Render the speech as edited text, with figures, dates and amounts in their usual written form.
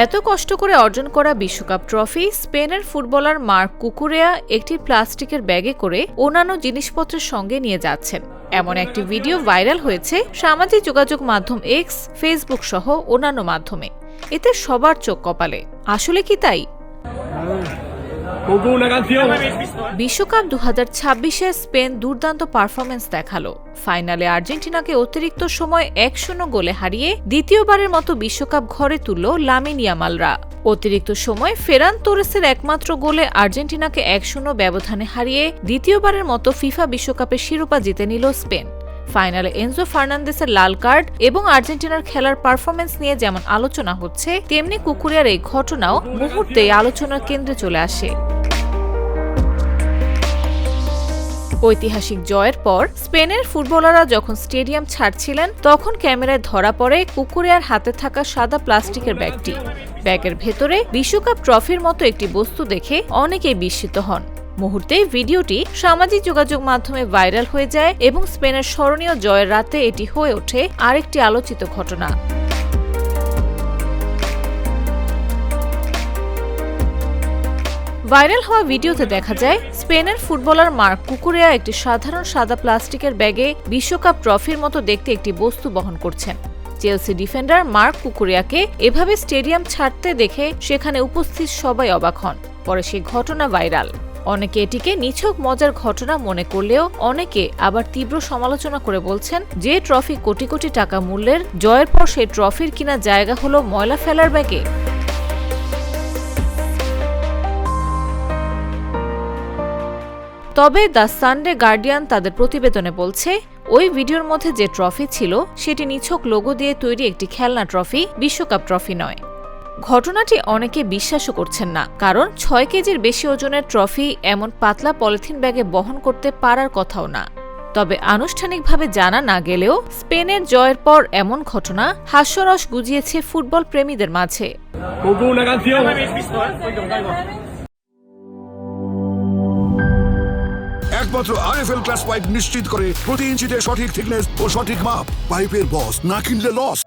এত কষ্ট করে অর্জন করা বিশ্বকাপ ট্রফি স্পেনের ফুটবলার মার্ক কুকুরেয়া একটি প্লাস্টিকের ব্যাগে করে অন্যান্য জিনিসপত্রের সঙ্গে নিয়ে যাচ্ছেন। এমন একটি ভিডিও ভাইরাল হয়েছে সামাজিক যোগাযোগ মাধ্যম এক্স, ফেসবুক সহ অন্যান্য মাধ্যমে। এতে সবার চোখ কপালে। আসলে কি তাই? বিশ্বকাপ 2026-এ স্পেন দুর্দান্ত পারফরমেন্স দেখালো। ফাইনালে আর্জেন্টিনাকে অতিরিক্ত সময় 1-0 গোলে হারিয়ে দ্বিতীয়বারের মতো বিশ্বকাপ ঘরে তুলল লামিন ইয়ামালরা। অতিরিক্ত সময় ফেরান তোরেসের একমাত্র গোলে আর্জেন্টিনাকে 1-0 ব্যবধানে হারিয়ে দ্বিতীয়বারের মতো ফিফা বিশ্বকাপের শিরোপা জিতে নিল স্পেন। ফাইনালে এনজো ফার্নান্দেসের লাল কার্ড এবং আর্জেন্টিনার খেলার পারফরমেন্স নিয়ে যেমন আলোচনা হচ্ছে, তেমনি কুকুরিয়ার এই ঘটনাও মুহূর্তেই আলোচনার কেন্দ্রে চলে আসে। ঐতিহাসিক জয়ের পর স্পেনের ফুটবলাররা যখন স্টেডিয়াম ছাড়ছিলেন, তখন ক্যামেরায় ধরা পড়ে কুকুরিয়ার হাতে থাকা সাদা প্লাস্টিকের ব্যাগটি। ব্যাগের ভেতরে বিশ্বকাপ ট্রফির মতো একটি বস্তু দেখে অনেকেই বিস্মিত হন। মুহূর্তেই ভিডিওটি সামাজিক যোগাযোগ মাধ্যমে ভাইরাল হয়ে যায় এবং স্পেনের স্মরণীয় জয়ের রাতে এটি হয়ে ওঠে আরেকটি আলোচিত ঘটনা। ভাইরাল হওয়া ভিডিওতে দেখা যায় স্পেনের ফুটবলার মার্ক কুকুরেয়া একটি সাধারণ সাদা প্লাস্টিকের ব্যাগে বিশ্বকাপ ট্রফির মতো দেখতে একটি বস্তু বহন করছেন। চেলসি ডিফেন্ডার মার্ক কুকুরেয়াকে এভাবে স্টেডিয়াম ছাড়তে দেখে সেখানে উপস্থিত সবাই অবাক হন। পরে সেই ঘটনা ভাইরাল। অনেকে এটিকে নিছক মজার ঘটনা মনে করলেও অনেকে আবার তীব্র সমালোচনা করে বলছেন, যে ট্রফি কোটি কোটি টাকা মূল্যের, জয়ের পর সেই ট্রফির কিনা জায়গা হলো ময়লা ফেলার ব্যাগে। তবে দ্য সানডে গার্ডিয়ান তাদের প্রতিবেদনে বলছে, ওই ভিডিওর মধ্যে যে ট্রফি ছিল সেটি নিছক লোগো দিয়ে তৈরি একটি খেলনা ট্রফি, বিশ্বকাপ ট্রফি নয়। ঘটনাটি অনেকে বিশ্বাসও করছেন না, কারণ 6 কেজির বেশি ওজনের ট্রফি এমন পাতলা পলিথিন ব্যাগে বহন করতে পারার কথাও না। তবে আনুষ্ঠানিকভাবে জানা না গেলেও স্পেনের জয়ের পর এমন ঘটনা হাস্যরস গুজিয়েছে ফুটবল প্রেমীদের মাঝে। একমাত্র আরএফএল ক্লাস পাইপ নিশ্চিত করে প্রতি ইঞ্চিতে সঠিক থিকনেস ও সঠিক মাপ। পাইপের বস, না কিনলে লস।